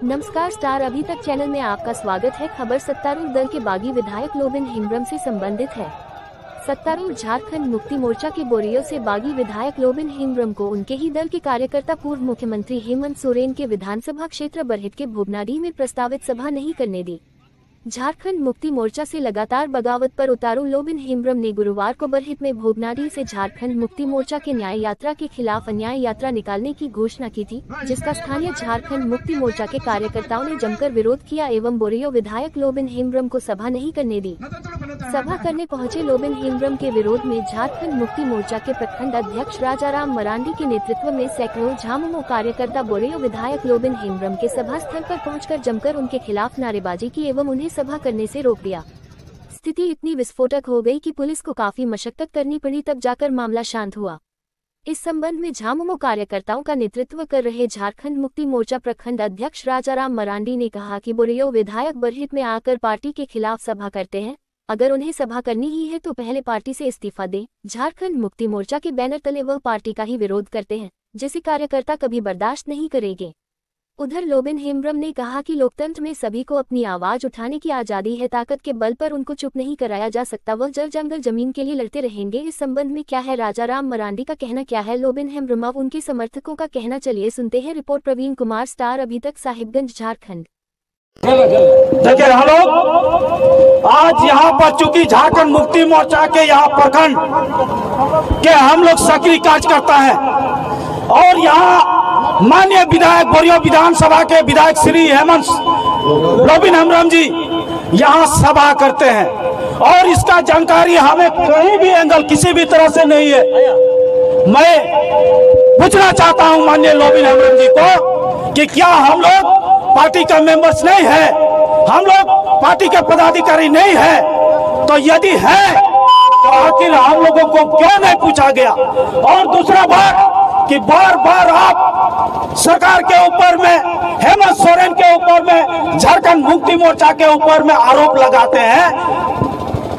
नमस्कार स्टार अभी तक चैनल में आपका स्वागत है। खबर सत्तारूढ़ दल के बागी विधायक लोबिन हेम्ब्रम से संबंधित है। सत्तारूढ़ झारखंड मुक्ति मोर्चा के बोरियो से बागी विधायक लोबिन हेम्ब्रम को उनके ही दल के कार्यकर्ता पूर्व मुख्यमंत्री हेमंत सोरेन के विधानसभा क्षेत्र बरहेट के भोगनाडीह में प्रस्तावित सभा नहीं करने दी। झारखंड मुक्ति मोर्चा से लगातार बगावत पर उतारू लोबिन हेम्ब्रम ने गुरुवार को बरहेट में भोगनाडीह से झारखंड मुक्ति मोर्चा के न्याय यात्रा के खिलाफ अन्याय यात्रा निकालने की घोषणा की थी, जिसका स्थानीय झारखंड मुक्ति मोर्चा के कार्यकर्ताओं ने जमकर विरोध किया एवं बोरियो विधायक लोबिन हेम्ब्रम को सभा नहीं करने दी। सभा करने पहुंचे लोबिन हेम्ब्रम के विरोध में झारखंड मुक्ति मोर्चा के प्रखंड अध्यक्ष राजाराम मरांडी के नेतृत्व में सैकड़ों झामुमो कार्यकर्ता बोरियो विधायक लोबिन हेम्ब्रम के सभा स्थल पर पहुंचकर जमकर उनके खिलाफ नारेबाजी की एवं उन्हें सभा करने से रोक दिया। स्थिति इतनी विस्फोटक हो गई कि पुलिस को काफी मशक्कत करनी पड़ी, तब जाकर मामला शांत हुआ। इस संबंध में झामुमो कार्यकर्ताओं का नेतृत्व कर रहे झारखंड मुक्ति मोर्चा प्रखंड अध्यक्ष राजाराम मरांडी ने कहा कि बोरियो विधायक बरहेट में आकर पार्टी के खिलाफ सभा करते हैं। अगर उन्हें सभा करनी ही है तो पहले पार्टी से इस्तीफा दें। झारखंड मुक्ति मोर्चा के बैनर तले वह पार्टी का ही विरोध करते हैं, जिसे कार्यकर्ता कभी बर्दाश्त नहीं करेंगे। उधर लोबिन हेम्ब्रम ने कहा कि लोकतंत्र में सभी को अपनी आवाज उठाने की आजादी है, ताकत के बल पर उनको चुप नहीं कराया जा सकता। वह जल जंगल जमीन के लिए लड़ते रहेंगे। इस संबंध में क्या है राजाराम मरांडी का कहना, क्या है लोबिन हेम्ब्रम और उनके समर्थकों का कहना, चलिए सुनते हैं। रिपोर्ट प्रवीण कुमार, स्टार अभी तक, साहिबगंज, झारखंड। देखिए हम लोग आज यहाँ पर चूंकि झारखंड मुक्ति मोर्चा के यहाँ प्रखंड के हम लोग सक्रिय कार्यकर्ता हैं और यहाँ माननीय विधायक बोरियो विधानसभा के विधायक श्री हेमंत लोबिन हेम्ब्रम जी यहाँ सभा करते हैं और इसका जानकारी हमें कहीं भी एंगल किसी भी तरह से नहीं है। मैं पूछना चाहता हूँ माननीय लोबिन हेम्ब्रम जी को कि क्या हम लोग पार्टी का मेंबर्स नहीं है, हम लोग पार्टी के पदाधिकारी नहीं है, तो यदि है तो आखिर हम लोगों को क्यों नहीं पूछा गया। और दूसरा बात कि बार बार आप सरकार के ऊपर में, हेमंत सोरेन के ऊपर में, झारखंड मुक्ति मोर्चा के ऊपर में आरोप लगाते हैं।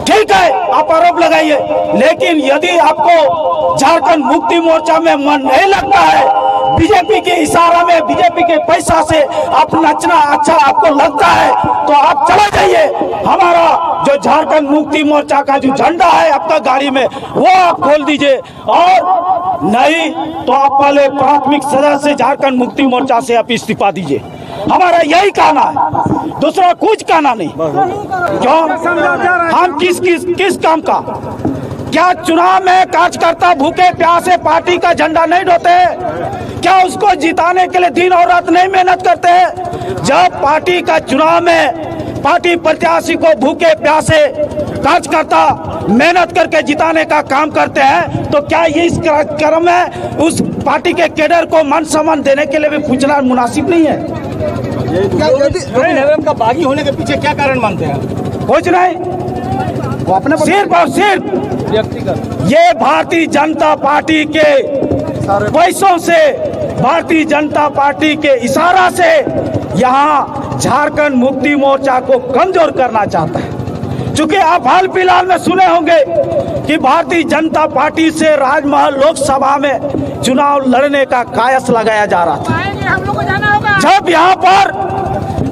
ठीक है, आप आरोप लगाइए, लेकिन यदि आपको झारखंड मुक्ति मोर्चा में मन नहीं लगता है, बीजेपी के इशारा में, बीजेपी के पैसा से आप नचना अच्छा आपको लगता है, तो आप चले जाइए। हमारा जो झारखंड मुक्ति मोर्चा का जो झंडा है आपका गाड़ी में, वो आप खोल दीजिए, और नहीं तो आप पहले प्राथमिक सदस्य झारखंड मुक्ति मोर्चा से आप इस्तीफा दीजिए। हमारा यही कहना है, दूसरा कुछ कहना नहीं। क्यों हम किस काम का, क्या चुनाव में कार्यकर्ता भूखे प्यासे पार्टी का झंडा नहीं ढोते? क्या उसको जिताने के लिए दिन और रात नहीं मेहनत करते? जब पार्टी का चुनाव में पार्टी प्रत्याशी को भूखे प्यासे कार्यकर्ता मेहनत करके जिताने का काम करते हैं, तो क्या ये इस क्रम में उस पार्टी के कैडर को मान सम्मान देने के लिए भी पूछना मुनासिब नहीं है? लोबिन का बागी होने के पीछे क्या कारण मानते हैं? कुछ नहीं, वो अपने सिर्फ और सिर्फ ये भारतीय जनता पार्टी के पैसों से, भारतीय जनता पार्टी के इशारा से यहाँ झारखंड मुक्ति मोर्चा को कमजोर करना चाहता है। चूंकि आप हाल फिलहाल में सुने होंगे कि भारतीय जनता पार्टी से राजमहल लोकसभा में चुनाव लड़ने का कायस लगाया जा रहा था। जब यहाँ पर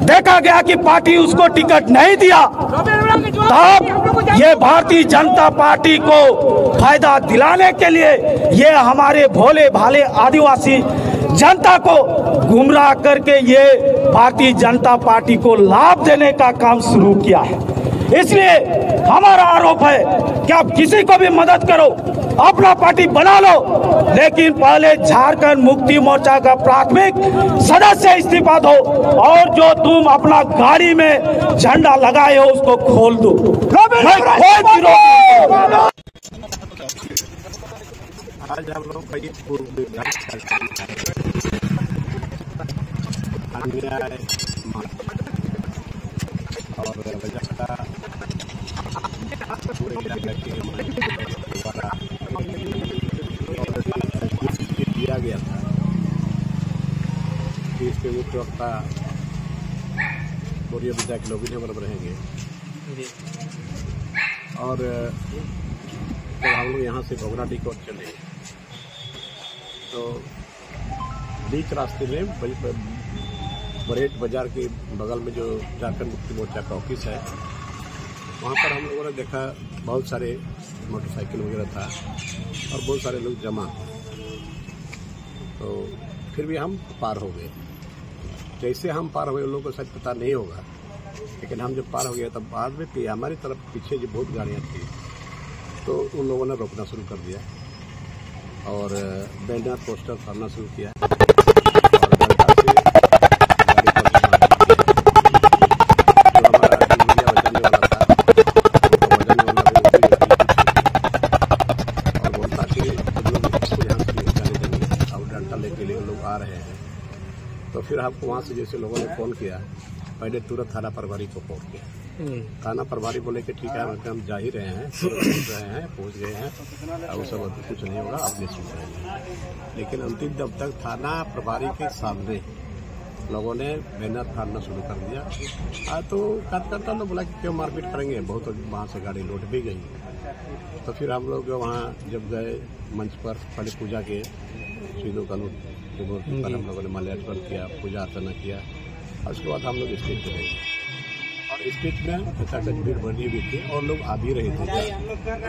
देखा गया कि पार्टी उसको टिकट नहीं दिया, तब ये भारतीय जनता पार्टी को फायदा दिलाने के लिए ये हमारे भोले भाले आदिवासी जनता को गुमराह करके ये भारतीय जनता पार्टी को लाभ देने का काम शुरू किया है। इसलिए हमारा आरोप है कि आप किसी को भी मदद करो, अपना पार्टी बना लो, लेकिन पहले झारखंड मुक्ति मोर्चा का प्राथमिक सदस्य इस्तीफा दो, और जो तुम अपना गाड़ी में झंडा लगाए हो उसको खोल दो। आज हम लोग दिया गया था कि इसके मुख्य वक्ता बोरियो विधायक लोबिन हेम्ब्रम रहेंगे, और जब हम लोग यहाँ से भोगनाडीह को चले तो बीच रास्ते में बरेट बाजार के बगल में जो झारखंड मुक्ति मोर्चा का ऑफिस है, वहाँ पर हम लोगों ने देखा बहुत सारे मोटरसाइकिल वगैरह था और बहुत सारे लोग जमा। तो फिर भी हम पार हो गए। जैसे हम पार हुए, उन लोगों को शायद पता नहीं होगा, लेकिन हम जब पार हो गए तब बाद में हमारी तरफ पीछे जो बहुत गाड़ियाँ थी, तो उन लोगों ने रोकना शुरू कर दिया और बैनर पोस्टर फाड़ना शुरू किया। आ रहे हैं तो फिर आपको वहाँ से जैसे लोगों ने फोन किया, पहले तुरंत थाना प्रभारी को फोन किया। थाना प्रभारी बोले कि ठीक है, हम जा ही रहे हैं, पहुँच गए हैं, और सब कुछ नहीं होगा, अब निश्चित रहेंगे। लेकिन अंतिम दम तक थाना प्रभारी के सामने लोगों ने बैनर फाड़ना शुरू कर दिया। तो कार्यकर्ता लोग बोला कि क्यों मारपीट करेंगे, बहुत वहाँ से गाड़ी लौट भी गई। तो फिर हम लोग वहाँ जब गए मंच पर, पहले पूजा के श्रीदो कानून पर हम लोगों ने माल्यार्पण किया, पूजा अर्चना किया, और उसके बाद हम लोग स्टेज पे गए। और स्टेज में अचानक भीड़ बढ़ी हुई थी और लोग आ भी रहे थे,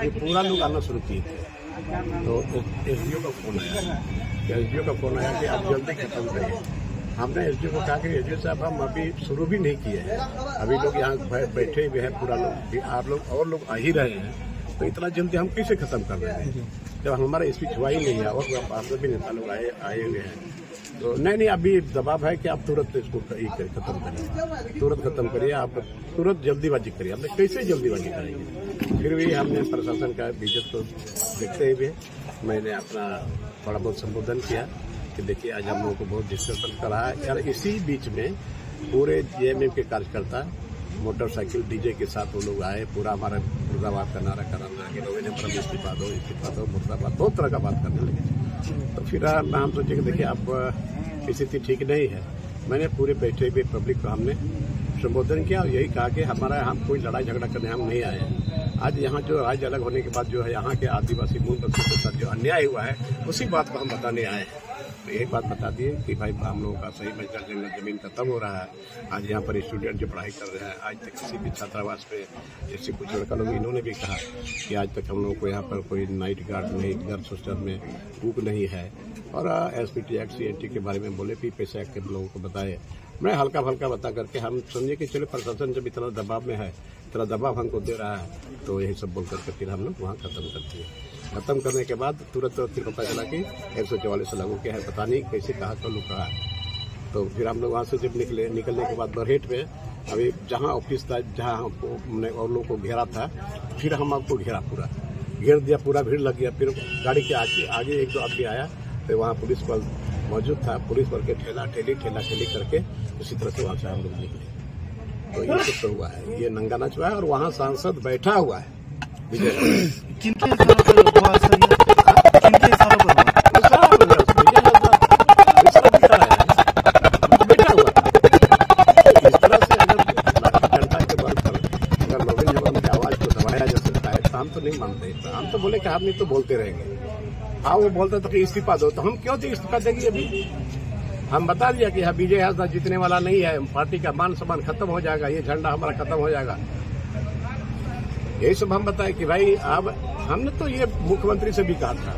ये पूरा लोग आना शुरू किए थे। तो एसडीओ का फोन आया कि आप जल्दी खत्म करिए। हमने एसडीओ को कहा कि एसडीओ साहब, हम अभी शुरू भी नहीं किए हैं, अभी लोग यहाँ बैठे हुए हैं, पूरा लोग, आप लोग और लोग आ ही रहे हैं, तो इतना जल्दी हम कैसे खत्म कर रहे हैं, जब हमारा स्पीच हुआ ही नहीं है और आप भी नेता लोग आए हुए हैं। तो नहीं, अभी दबाव है कि आप तुरंत इसको खत्म करिए, तुरंत खत्म करिए, आप तुरंत जल्दीबाजी करिए। हमने कैसे जल्दीबाजी करेंगे? फिर भी हमने प्रशासन का इज्जत को देखते हुए मैंने अपना थोड़ा बहुत संबोधन किया कि देखिए, आज हम लोगों को बहुत डिस्टर्बेंस करा है। और इसी बीच में पूरे जेएमएम के कार्यकर्ता मोटरसाइकिल डीजे के साथ वो लोग आए, पूरा हमारा मुर्दाबाद का नारा कराना कि लोगों ने परम इस्तीफा दो मुर्दाबाद, बहुत तरह का बात करने लगे। तो फिर हम सोचे कि देखिए, अब स्थिति ठीक नहीं है। मैंने पूरे बैठे हुए पब्लिक को हमने संबोधन किया और यही कहा कि हमारा हम कोई लड़ाई झगड़ा करने हम नहीं आए हैं। आज यहाँ जो राज्य अलग होने के बाद जो है, यहाँ के आदिवासी मूल बच्चों के साथ जो अन्याय हुआ है, उसी बात को हम बताने आए हैं। यही बात बता दिए कि भाई, हम लोगों का सही बंजर जमीन खत्म हो रहा है। आज यहाँ पर स्टूडेंट जो पढ़ाई कर रहे हैं, आज तक किसी भी छात्रावास पे, जैसे कुछ लड़का लोग इन्होंने भी कहा कि आज तक हम लोगों को यहाँ पर कोई नाइट गार्ड नहीं, गर्ल्स हॉस्टल में कुक नहीं है। और एसपीटी एक्ट सीएनटी के बारे में बोले, पैसा एक्ट के लोगों को बताए। मैं हल्का फल्का बता करके हम समझे कि चलो, प्रशासन जब इतना दबाव में है, इतना दबाव हमको दे रहा है, तो यही सब बोल करके फिर हम लोग वहाँ खत्म करते हैं। खत्म करने के बाद तुरंत फिर पता चला कि 144 लागू क्या है, पता नहीं कैसे कहा तो लोग कहा। तो फिर हम लोग वहाँ से जब निकलने के बाद बरहेट में, अभी जहाँ ऑफिस था, जहाँ हमने और लोगों को घेरा था, फिर हम आपको घेर दिया, पूरा भीड़ लग गया। फिर गाड़ी के आगे एक दो आदमी आया, तो वहाँ पुलिस बल मौजूद था, पुलिस बल के ठेला ठेली करके उसी तरह से वहाँ से हम लोग निकले। तो ये सब तो हुआ है, ये नंगा नाच हुआ है और वहाँ सांसद बैठा हुआ है। किनके हिसाब पर हुआ सर? किनके हिसाब पर बैठा हुआ? इस तरह से अगर जनता के बल पर अगर लोगों की आवाज को दबाया जा सकता है, तो हम तो नहीं मानते। हम तो बोले कि हम नहीं तो बोलते रहेंगे। हाँ, वो बोलते तो कि इस्तीफा दो, तो हम क्यों इस्तीफा देंगे? अभी हम बता दिया कि विजय हाजरा जीतने वाला नहीं है, पार्टी का मान सम्मान खत्म हो जाएगा, ये झंडा हमारा खत्म हो जाएगा। यही सब हम बताए कि भाई, अब हमने तो ये मुख्यमंत्री से भी कहा था,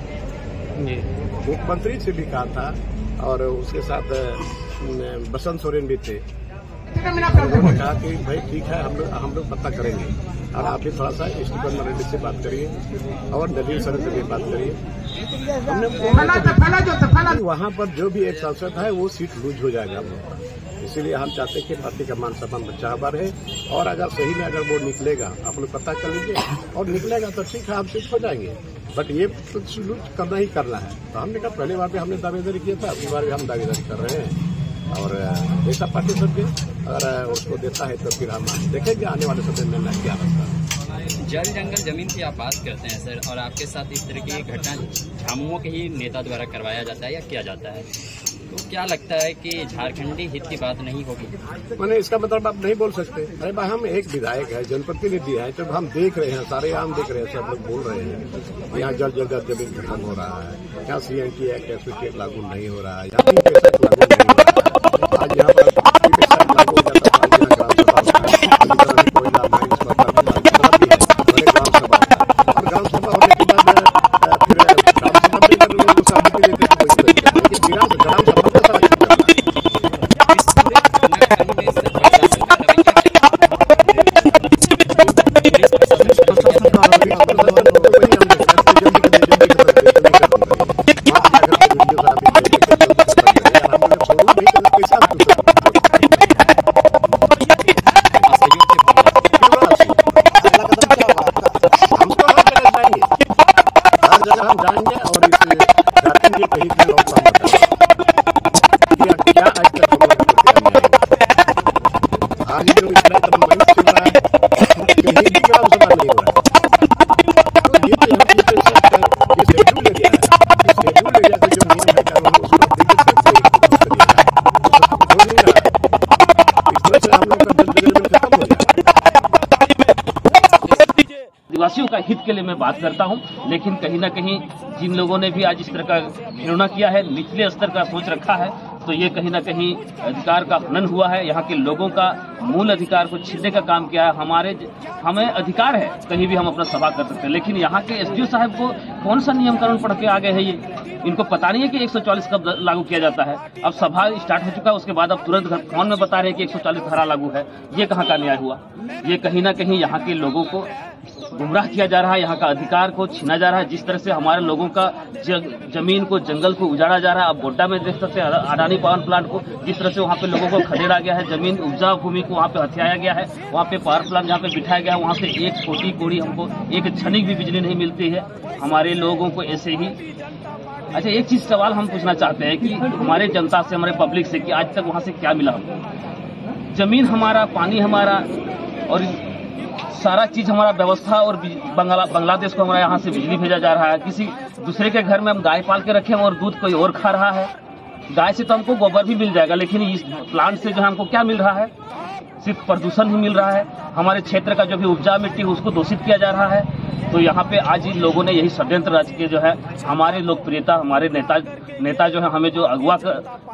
मुख्यमंत्री से भी कहा था, और उसके साथ बसंत सोरेन भी थे। उन्होंने कहा कि भाई ठीक है, हम लोग पता करेंगे, और आप भी थोड़ा सा स्टीफन रेड्डी से बात करिए और नदीम सर से भी बात करिए। हमने वहाँ पर जो भी एक सांसद है, वो सीट लूज हो जाएगा हम लोग पर। इसीलिए हम चाहते हैं कि पार्टी का मान सम्मान बचा हुआ रहे, और अगर सही में अगर वो निकलेगा, आप लोग पता कर लीजिए, और निकलेगा तो ठीक है, हम सीट हो जाएंगे। बट ये कुछ करना ही करना है। तो हमने कहा, पहले बार भी हमने दावेदारी किया था, अगली बार भी हम दावेदारी कर रहे हैं। और ऐसा पार्टी सबके अगर उसको देता है, तो फिर हम देखेंगे आने वाले समय में क्या लगता है। जल जंगल जमीन की आप बात करते हैं सर, और आपके साथ इस तरह की घटना झामुमो के ही नेता द्वारा करवाया जाता है या किया जाता है, तो क्या लगता है कि झारखंडी हित की बात नहीं होगी? मैंने इसका मतलब आप नहीं बोल सकते। अरे भाई, हम एक विधायक है, जनप्रतिनिधि है, जब हम देख रहे हैं, सारे आम देख रहे हैं, सब लोग बोल रहे हैं यहाँ जल जंगल जमीन खत्म हो रहा है, यहाँ सीएनटी एक्ट एसपीटी लागू नहीं हो रहा है, यहाँ लागू नहीं हो रहा है। आज यहाँ पर हित के लिए मैं बात करता हूं। लेकिन कहीं ना कहीं जिन लोगों ने भी आज इस तरह का घृणा किया है, निचले स्तर का सोच रखा है, तो ये कहीं ना कहीं अधिकार का हनन हुआ है। यहाँ के लोगों का मूल अधिकार को छीनने का काम किया है। हमें अधिकार है कहीं भी हम अपना सभा कर सकते हैं, लेकिन यहाँ के एसडीओ साहब को कौन सा नियम कानून पढ़ के आ गए हैं इनको पता नहीं है कि 140 कब लागू किया जाता है। अब सभा स्टार्ट हो चुका है, उसके बाद अब तुरंत फोन में बता रहे हैं कि 140 धारा लागू है। ये कहाँ का न्याय हुआ? ये कहीं ना कहीं यहाँ के लोगों को गुमराह किया जा रहा है, यहाँ का अधिकार को छीना जा रहा है। जिस तरह से हमारे लोगों का जमीन को, जंगल को उजाड़ा जा रहा है। अब गोड्डा में देख सकते हैं अडानी पावर प्लांट को, जिस तरह से वहाँ पे लोगों को खदेड़ा गया है, जमीन उपजाऊ भूमि को वहाँ पे हथियाया गया है, वहाँ पे पावर प्लांट जहाँ पे बिठाया गया है, वहाँ से एक छोटी कोड़ी हमको एक क्षणिक भी बिजली नहीं मिलती है हमारे लोगों को ऐसे ही। अच्छा, एक चीज सवाल हम पूछना चाहते हैं कि हमारे जनता से, हमारे पब्लिक से, कि आज तक वहाँ से क्या मिला हमको? जमीन हमारा, पानी हमारा और सारा चीज हमारा, व्यवस्था, और बांग्लादेश को हमारा यहाँ से बिजली भेजा जा रहा है। किसी दूसरे के घर में हम गाय पाल के रखे हैं और दूध कोई और खा रहा है। गाय से तो हमको गोबर भी मिल जाएगा, लेकिन इस प्लांट से जो है हमको क्या मिल रहा है? सिर्फ प्रदूषण ही मिल रहा है। हमारे क्षेत्र का जो भी उपजाऊ मिट्टी है उसको दूषित किया जा रहा है। तो यहाँ पे आज इन लोगों ने यही षड्यंत्र रच के जो है हमारे लोकप्रियता, हमारे नेता जो है, हमें जो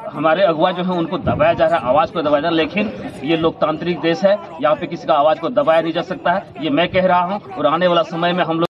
हमारे अगुआ जो है उनको दबाया जा रहा है, आवाज को दबाया जा रहा है। लेकिन ये लोकतांत्रिक देश है, यहाँ पे किसी का आवाज को दबाया नहीं जा सकता है, ये मैं कह रहा हूँ। और आने वाला समय में हम लोग